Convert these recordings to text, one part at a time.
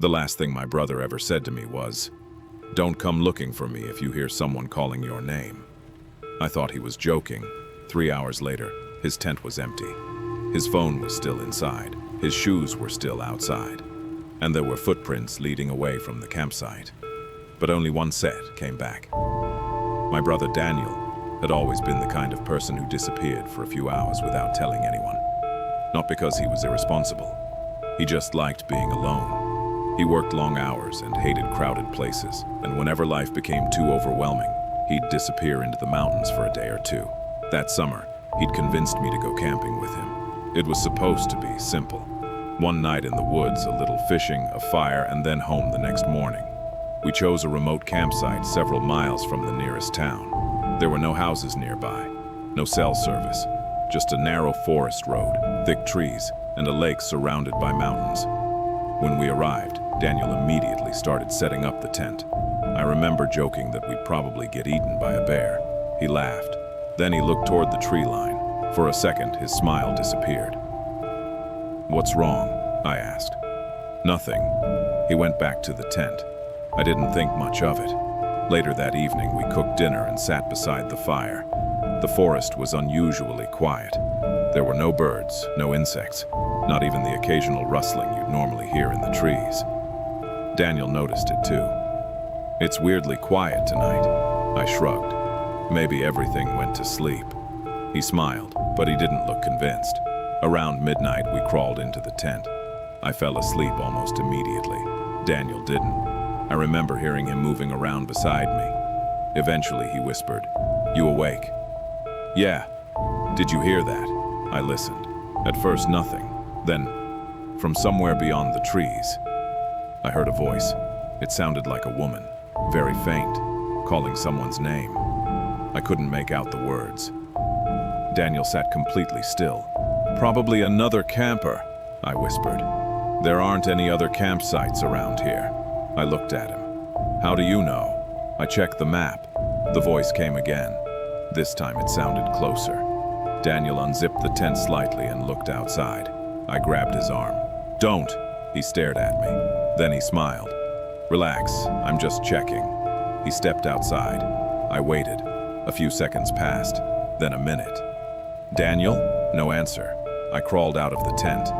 The last thing my brother ever said to me was, "Don't come looking for me if you hear someone calling your name." I thought he was joking. 3 hours later, his tent was empty. His phone was still inside. His shoes were still outside. And there were footprints leading away from the campsite. But only one set came back. My brother Daniel had always been the kind of person who disappeared for a few hours without telling anyone. Not because he was irresponsible. He just liked being alone. He worked long hours and hated crowded places, and whenever life became too overwhelming, he'd disappear into the mountains for a day or two. That summer, he'd convinced me to go camping with him. It was supposed to be simple. One night in the woods, a little fishing, a fire, and then home the next morning. We chose a remote campsite several miles from the nearest town. There were no houses nearby, no cell service, just a narrow forest road, thick trees, and a lake surrounded by mountains. When we arrived, Daniel immediately started setting up the tent. I remember joking that we'd probably get eaten by a bear. He laughed. Then he looked toward the tree line. For a second, his smile disappeared. "What's wrong?" I asked. "Nothing." He went back to the tent. I didn't think much of it. Later that evening, we cooked dinner and sat beside the fire. The forest was unusually quiet. There were no birds, no insects, not even the occasional rustling you'd normally hear in the trees. Daniel noticed it too. "It's weirdly quiet tonight." I shrugged. Maybe everything went to sleep. He smiled, but he didn't look convinced. Around midnight, we crawled into the tent. I fell asleep almost immediately. Daniel didn't. I remember hearing him moving around beside me. Eventually, he whispered, "You awake?" "Yeah." "Did you hear that?" I listened. At first, nothing. Then, from somewhere beyond the trees, I heard a voice. It sounded like a woman, very faint, calling someone's name. I couldn't make out the words. Daniel sat completely still. "Probably another camper," I whispered. "There aren't any other campsites around here." I looked at him. "How do you know?" I checked the map. The voice came again. This time it sounded closer. Daniel unzipped the tent slightly and looked outside. I grabbed his arm. "Don't!" He stared at me. Then he smiled. "Relax, I'm just checking." He stepped outside. I waited. A few seconds passed, then a minute. "Daniel?" No answer. I crawled out of the tent.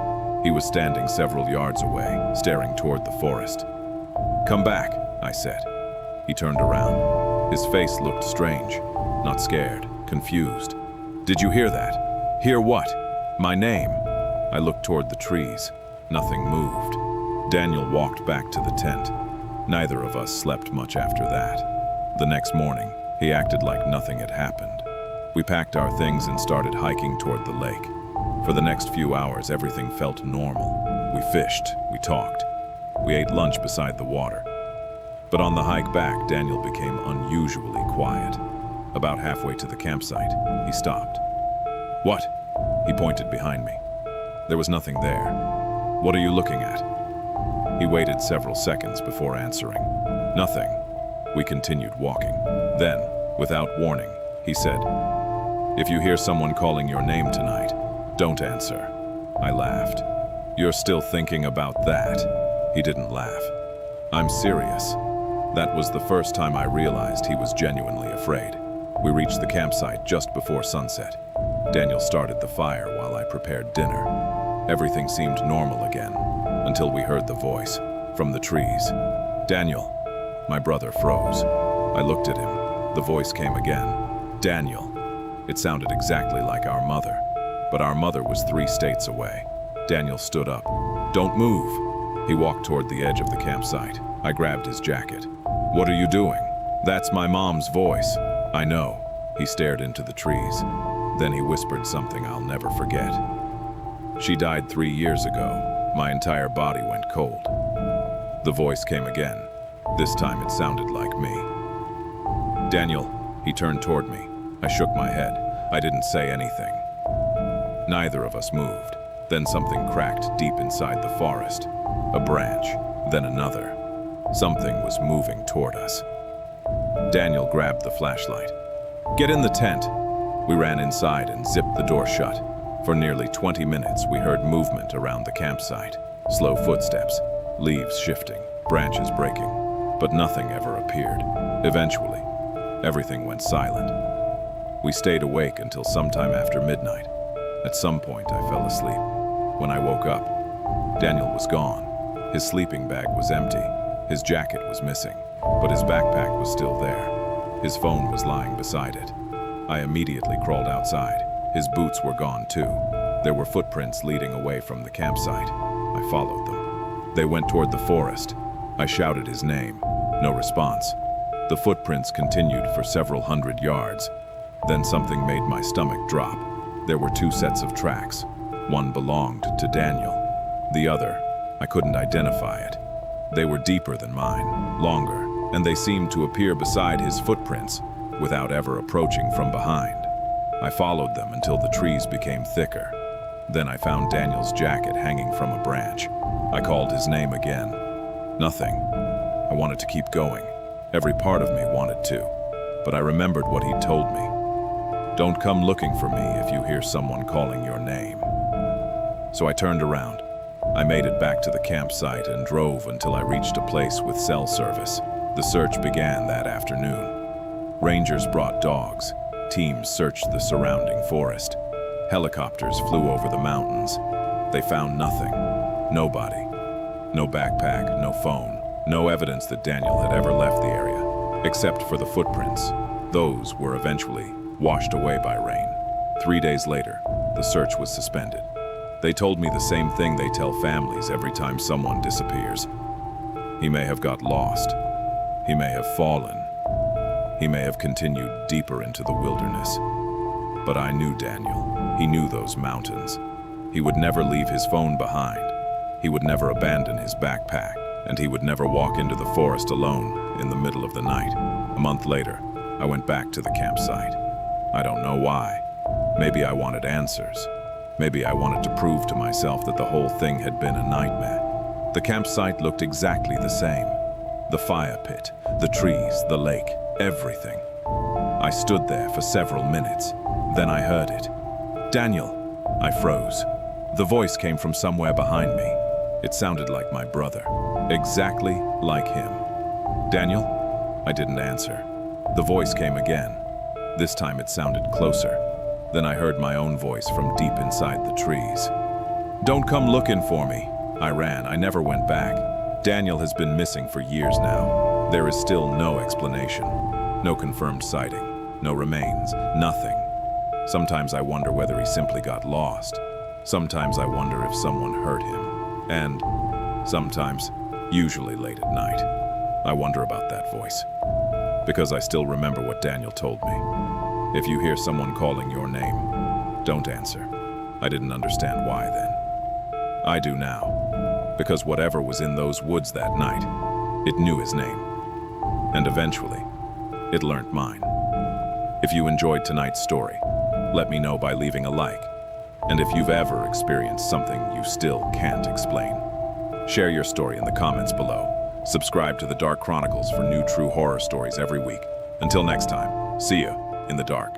He was standing several yards away, staring toward the forest. "Come back," I said. He turned around. His face looked strange, not scared, confused. "Did you hear that?" "Hear what?" "My name." I looked toward the trees. Nothing moved. Daniel walked back to the tent. Neither of us slept much after that. The next morning, he acted like nothing had happened. We packed our things and started hiking toward the lake. For the next few hours, everything felt normal. We fished, we talked. We ate lunch beside the water. But on the hike back, Daniel became unusually quiet. About halfway to the campsite, he stopped. "What?" He pointed behind me. There was nothing there. "What are you looking at?" He waited several seconds before answering. "Nothing." We continued walking. Then, without warning, he said, "If you hear someone calling your name tonight, don't answer." I laughed. "You're still thinking about that?" He didn't laugh. "I'm serious." That was the first time I realized he was genuinely afraid. We reached the campsite just before sunset. Daniel started the fire while I prepared dinner. Everything seemed normal again, until we heard the voice from the trees. "Daniel." My brother froze. I looked at him. The voice came again. "Daniel." It sounded exactly like our mother, but our mother was 3 states away. Daniel stood up. "Don't move." He walked toward the edge of the campsite. I grabbed his jacket. "What are you doing?" "That's my mom's voice." "I know." He stared into the trees. Then he whispered something I'll never forget. "She died 3 years ago." My entire body went cold. The voice came again. This time it sounded like me. "Daniel." He turned toward me. I shook my head. I didn't say anything. Neither of us moved. Then something cracked deep inside the forest. A branch, then another. Something was moving toward us. Daniel grabbed the flashlight. "Get in the tent." We ran inside and zipped the door shut. For nearly 20 minutes, we heard movement around the campsite. Slow footsteps, leaves shifting, branches breaking, but nothing ever appeared. Eventually, everything went silent. We stayed awake until sometime after midnight. At some point, I fell asleep. When I woke up, Daniel was gone. His sleeping bag was empty. His jacket was missing, but his backpack was still there. His phone was lying beside it. I immediately crawled outside. His boots were gone too. There were footprints leading away from the campsite. I followed them. They went toward the forest. I shouted his name. No response. The footprints continued for several hundred yards. Then something made my stomach drop. There were two sets of tracks. One belonged to Daniel. The other, I couldn't identify it. They were deeper than mine, longer, and they seemed to appear beside his footprints without ever approaching from behind. I followed them until the trees became thicker. Then I found Daniel's jacket hanging from a branch. I called his name again. Nothing. I wanted to keep going. Every part of me wanted to, but I remembered what he'd told me. Don't come looking for me if you hear someone calling your name. So I turned around. I made it back to the campsite and drove until I reached a place with cell service. The search began that afternoon. Rangers brought dogs. Teams searched the surrounding forest. Helicopters flew over the mountains. They found nothing. Nobody. No backpack, no phone. No evidence that Daniel had ever left the area, except for the footprints. Those were eventually washed away by rain. 3 days later, the search was suspended. They told me the same thing they tell families every time someone disappears. He may have got lost. He may have fallen. He may have continued deeper into the wilderness. But I knew Daniel. He knew those mountains. He would never leave his phone behind. He would never abandon his backpack. And he would never walk into the forest alone in the middle of the night. A month later, I went back to the campsite. I don't know why. Maybe I wanted answers. Maybe I wanted to prove to myself that the whole thing had been a nightmare. The campsite looked exactly the same. The fire pit, the trees, the lake, everything. I stood there for several minutes. Then I heard it. Daniel! I froze. The voice came from somewhere behind me. It sounded like my brother. Exactly like him. Daniel? I didn't answer. The voice came again. This time it sounded closer. Then I heard my own voice from deep inside the trees. Don't come looking for me. I ran. I never went back. Daniel has been missing for years now. There is still no explanation. No confirmed sighting. No remains. Nothing. Sometimes I wonder whether he simply got lost. Sometimes I wonder if someone hurt him. And sometimes, usually late at night, I wonder about that voice. Because I still remember what Daniel told me. If you hear someone calling your name, don't answer. I didn't understand why then. I do now. Because whatever was in those woods that night, it knew his name. And eventually, it learned mine. If you enjoyed tonight's story, let me know by leaving a like. And if you've ever experienced something you still can't explain, share your story in the comments below. Subscribe to The Dark Chronicles for new true horror stories every week. Until next time, see you in the dark.